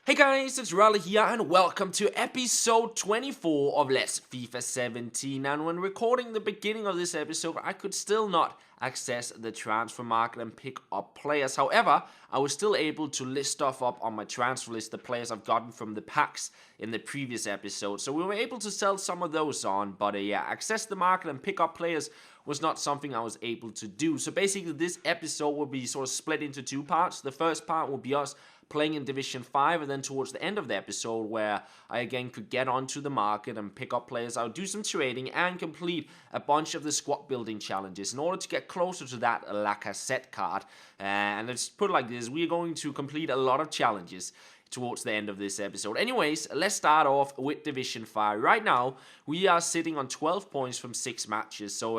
Hey guys, it's Raleigh here and welcome to episode 24 of Let's FIFA 17. And when recording the beginning of this episode, I could still not access the transfer market and pick up players. However, I was still able to list stuff up on my transfer list, the players I've gotten from the packs in the previous episode. So we were able to sell some of those on, but yeah, access the market and pick up players was not something I was able to do. So basically this episode will be sort of split into two parts. The first part will be us playing in Division 5, and then towards the end of the episode where I again could get onto the market and pick up players, I'll do some trading and complete a bunch of the squad building challenges in order to get closer to that Lacazette card. And let's put it like this, we're going to complete a lot of challenges towards the end of this episode. Anyways, let's start off with Division 5. Right now, we are sitting on 12 points from 6 matches, so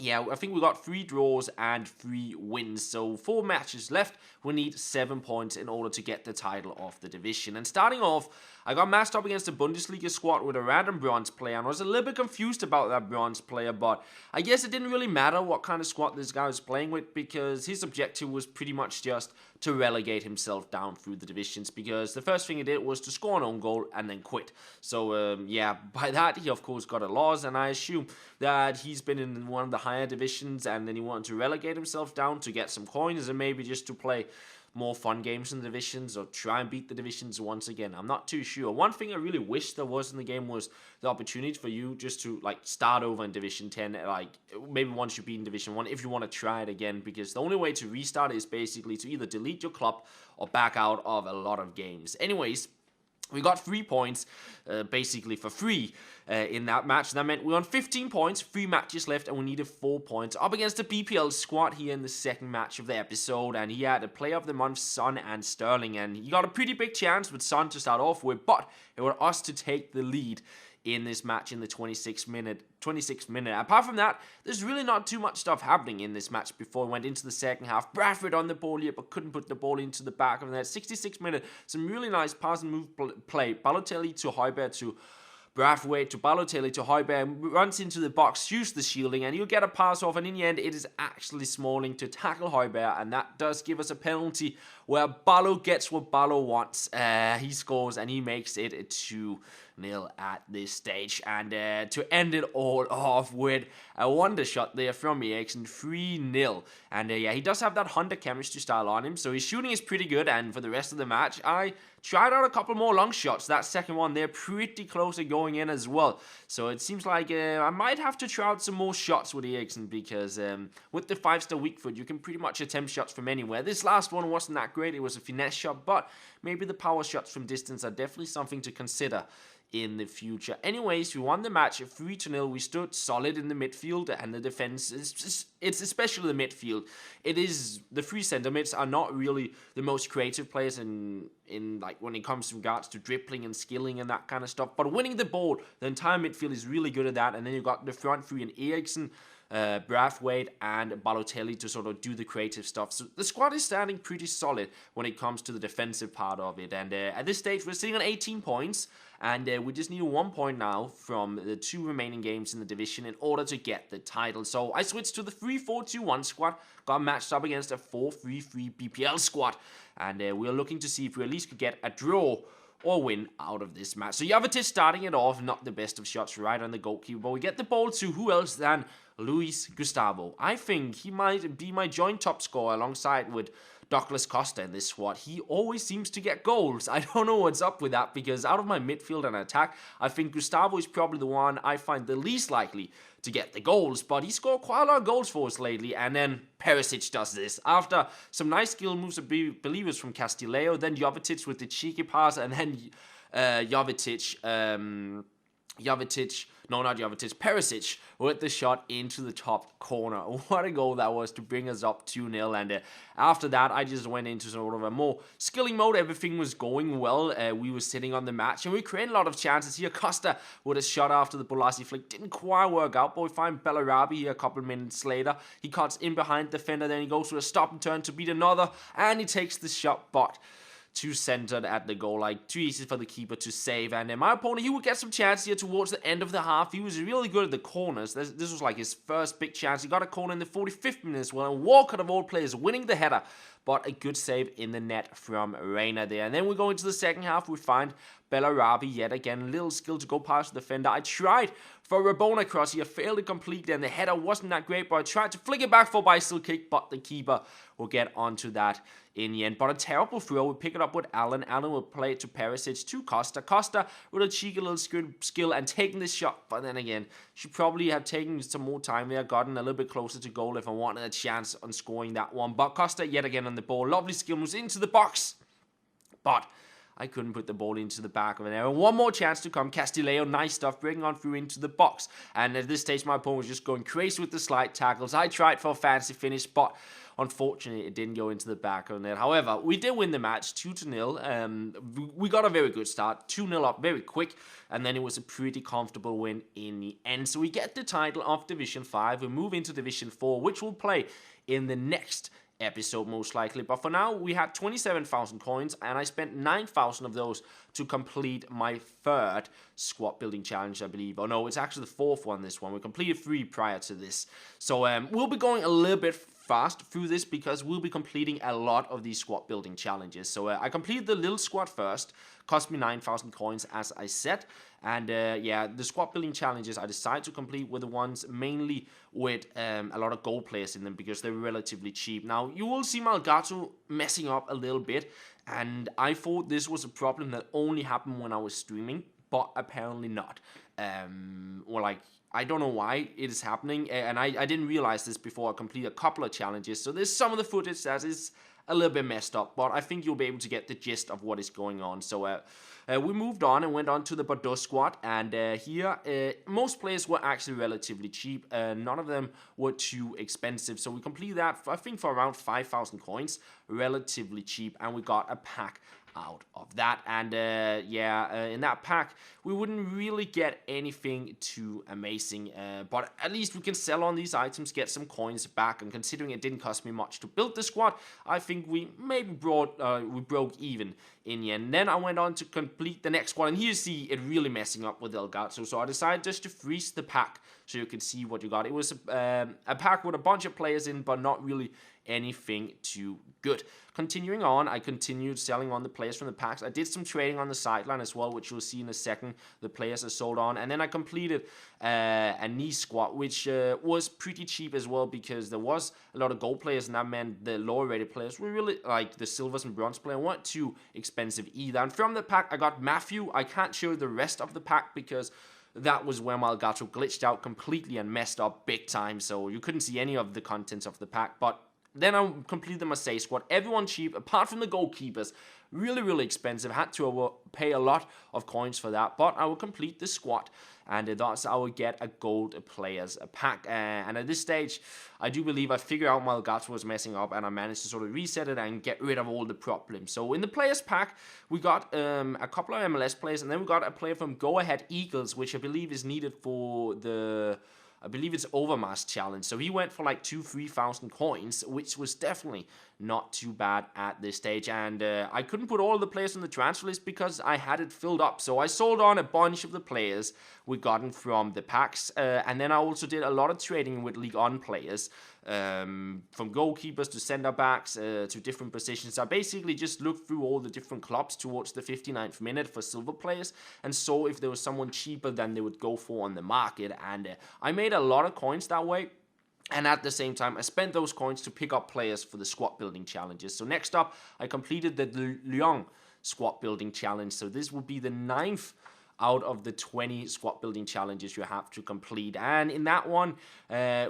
yeah, I think we got 3 draws and 3 wins. So 4 matches left. We need 7 points in order to get the title of the division. And starting off, I got matched up against a Bundesliga squad with a random bronze player. And I was a little bit confused about that bronze player, but I guess it didn't really matter what kind of squad this guy was playing with, because his objective was pretty much just to relegate himself down through the divisions, because the first thing he did was to score an own goal and then quit. So yeah, by that he of course got a loss, and I assume that he's been in one of the higher divisions and then he wanted to relegate himself down to get some coins and maybe just to play more fun games in the divisions or try and beat the divisions once again. I'm not too sure. One thing I really wish there was in the game was the opportunity for you just to like start over in Division 10, like maybe once you beat in Division 1 if you want to try it again, because the only way to restart is basically to either delete your club or back out of a lot of games. Anyways, we got 3 points, basically for free in that match. That meant we were on 15 points, 3 matches left, and we needed 4 points up against the BPL squad here in the second match of the episode. And he had a player of the month, Son and Sterling, and he got a pretty big chance with Son to start off with, but it was us to take the lead in this match in the 26th minute. Apart from that, there's really not too much stuff happening in this match before we went into the second half. Bradford on the ball here, but couldn't put the ball into the back of the net. 66th minute, some really nice pass and move play. Balotelli to Højbjerg to Braithwaite to Balotelli to Højbjerg, runs into the box, shoots the shielding, and you get a pass off, and in the end, it is actually Smalling to tackle Højbjerg, and that does give us a penalty where Balo gets what Balo wants. He scores, and he makes it 2-0 at this stage. And to end it all off with a wonder shot there from Eriksen, 3-0. And yeah, he does have that Honda chemistry style on him, so his shooting is pretty good. And for the rest of the match, I tried out a couple more long shots. That second one, they're pretty close to going in as well. So it seems like I might have to try out some more shots with Eriksen, because with the 5-star weak foot, you can pretty much attempt shots from anywhere. This last one wasn't that great. It was a finesse shot, but maybe the power shots from distance are definitely something to consider in the future. Anyways, we won the match 3-0. We stood solid in the midfield, and the defense it's especially the midfield. It is the 3 center mids are not really the most creative players in like when it comes to regards to dribbling and skilling and that kind of stuff. But winning the ball, the entire midfield is really good at that. And then you got the front 3 in Eriksen, Braithwaite and Balotelli to sort of do the creative stuff. So the squad is standing pretty solid when it comes to the defensive part of it. And at this stage, we're sitting on 18 points. And we just need 1 point now from the 2 remaining games in the division in order to get the title. So I switched to the 3-4-2-1 squad, got matched up against a 4-3-3 BPL squad. And we're looking to see if we at least could get a draw or win out of this match. So Jovetic starting it off, not the best of shots right on the goalkeeper, but we get the ball to who else than Luis Gustavo. I think he might be my joint top scorer alongside with Douglas Costa in this squad. He always seems to get goals. I don't know what's up with that, because out of my midfield and attack, I think Gustavo is probably the one I find the least likely to get the goals, but he scored quite a lot of goals for us lately. And then Perisic does this. After some nice skill moves of believers from Castillejo, then Jovetic with the cheeky pass, and then Perisic with the shot into the top corner. What a goal that was to bring us up 2-0. And after that, I just went into sort of a more skilling mode. Everything was going well. We were sitting on the match, and we created a lot of chances here. Costa with a shot after the Bolasie flick. Didn't quite work out, but we find Bellarabi here a couple of minutes later. He cuts in behind the defender, then he goes to a stop and turn to beat another, and he takes the shot, but too centered at the goal, like too easy for the keeper to save. And my opponent, he would get some chance here towards the end of the half. He was really good at the corners. This was like his first big chance. He got a corner in the 45th minute as well, and Walcott of all players winning the header but a good save in the net from Reina there. And then we go into the second half, we find Bellarabi yet again, little skill to go past the defender. I tried for Rabona cross here, failed it completely, and the header wasn't that great, but I tried to flick it back for a bicycle kick, but the keeper will get onto that in the end. But a terrible throw. We pick it up with Allen. Allen will play it to Perisic, to Costa. Costa with a cheeky little skill and taking this shot, but then again, should probably have taken some more time there, gotten a little bit closer to goal if I wanted a chance on scoring that one. But Costa yet again on the ball. Lovely skill moves into the box, but I couldn't put the ball into the back of an area. One more chance to come. Castillejo, nice stuff, breaking on through into the box. And at this stage, my opponent was just going crazy with the slide tackles. I tried for a fancy finish, but unfortunately, it didn't go into the back of the net. However, we did win the match 2-0. We got a very good start, 2-0 up very quick, and then it was a pretty comfortable win in the end. So we get the title of Division 5. We move into Division 4, which we'll play in the next episode most likely. But for now, we had 27,000 coins, and I spent 9,000 of those to complete my third squad building challenge, I believe. Oh no, it's actually the fourth one, this one. We completed 3 prior to this. So we'll be going a little bit fast through this because we'll be completing a lot of these squad building challenges. So I completed the little squad first, cost me 9,000 coins as I said, and yeah, the squad building challenges I decided to complete were the ones mainly with a lot of gold players in them because they're relatively cheap. Now you will see Malgato messing up a little bit, and I thought this was a problem that only happened when I was streaming, but apparently not. Or like, I don't know why it is happening, and I didn't realize this before I completed a couple of challenges, so there's some of the footage that is a little bit messed up, but I think you'll be able to get the gist of what is going on. So we moved on and went on to the Bordeaux squad, and here most players were actually relatively cheap. None of them were too expensive, so we completed that I think for around 5,000 coins, relatively cheap, and we got a pack out of that. And yeah, in that pack we wouldn't really get anything too amazing, but at least we can sell on these items, get some coins back, and considering it didn't cost me much to build the squad, I think we maybe broke even in the end. Then I went on to complete the next one, and here you see it really messing up with Elgato, so I decided just to freeze the pack so you can see what you got. It was a pack with a bunch of players in, but not really anything too good. Continuing on, I continued selling on the players from the packs. I did some trading on the sideline as well, which you'll see in a second. The players are sold on, and then I completed a Nice squad, which was pretty cheap as well because there was a lot of gold players, and that meant the lower rated players were really, like the silvers and bronze players, weren't too expensive either. And from the pack, I got Matthew. I can't show you the rest of the pack because that was where Malgato glitched out completely and messed up big time, so you couldn't see any of the contents of the pack. But then I completed the Marseille squad. Everyone cheap, apart from the goalkeepers. Really, really expensive. Had to pay a lot of coins for that. But I will complete the squad, and thus I will get a gold players pack. And at this stage, I do believe I figured out Malgato was messing up, and I managed to sort of reset it and get rid of all the problems. So in the players pack, we got a couple of MLS players, and then we got a player from Go Ahead Eagles, which I believe is needed for the, I believe it's Overmars challenge. So he went for like 2,000-3,000 coins, which was definitely not too bad at this stage. And I couldn't put all the players on the transfer list because I had it filled up. So I sold on a bunch of the players we gotten from the packs. And then I also did a lot of trading with League On players, from goalkeepers to center backs to different positions. I basically just looked through all the different clubs towards the 59th minute for silver players and saw if there was someone cheaper than they would go for on the market. And I made a lot of coins that way. And at the same time, I spent those coins to pick up players for the squad building challenges. So next up, I completed the Lyon squad building challenge. So this will be the 9th out of the 20 squad building challenges you have to complete. And in that one,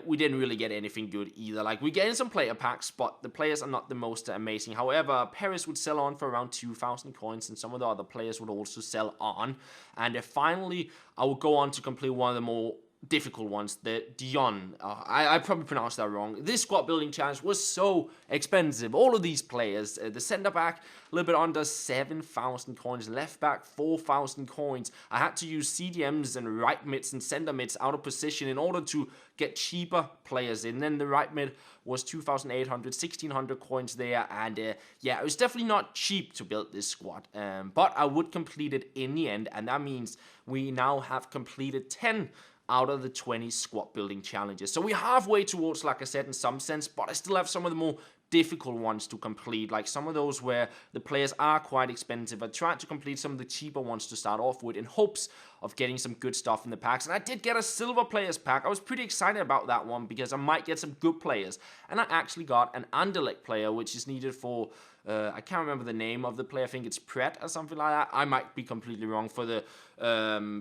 we didn't really get anything good either. Like, we get in some player packs, but the players are not the most amazing. However, Paris would sell on for around 2,000 coins, and some of the other players would also sell on. And finally, I will go on to complete one of the more difficult ones, the Dion. I probably pronounced that wrong. This squad building challenge was so expensive. All of these players, the center back, a little bit under 7,000 coins, left back 4,000 coins. I had to use CDMs and right mids and center mids out of position in order to get cheaper players in. Then the right mid was 2,800, 1,600 coins there, and yeah, it was definitely not cheap to build this squad, but I would complete it in the end, and that means we now have completed 10 out of the 20 squad building challenges. So we're halfway towards Lacazette in some sense, but I still have some of the more difficult ones to complete, like some of those where the players are quite expensive. I tried to complete some of the cheaper ones to start off with in hopes of getting some good stuff in the packs, and I did get a silver players pack. I was pretty excited about that one because I might get some good players, and I actually got an Anderlecht player, which is needed for I can't remember the name of the player. I think it's Pret or something like that. I might be completely wrong, for the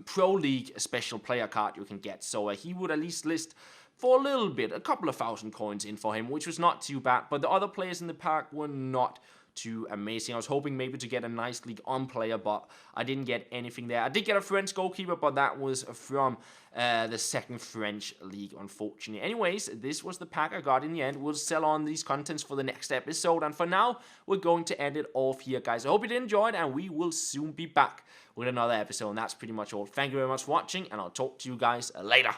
Pro League special player card you can get. So he would at least list for a little bit, a couple of thousand coins in for him, which was not too bad. But the other players in the pack were not too amazing. I was hoping maybe to get a nice League On player, but I didn't get anything there. I did get a French goalkeeper, but that was from the second French league, unfortunately. Anyways, this was the pack I got in the end. We'll sell on these contents for the next episode, and for now, we're going to end it off here, guys. I hope you did enjoy it, and we will soon be back with another episode, and that's pretty much all. Thank you very much for watching, and I'll talk to you guys later.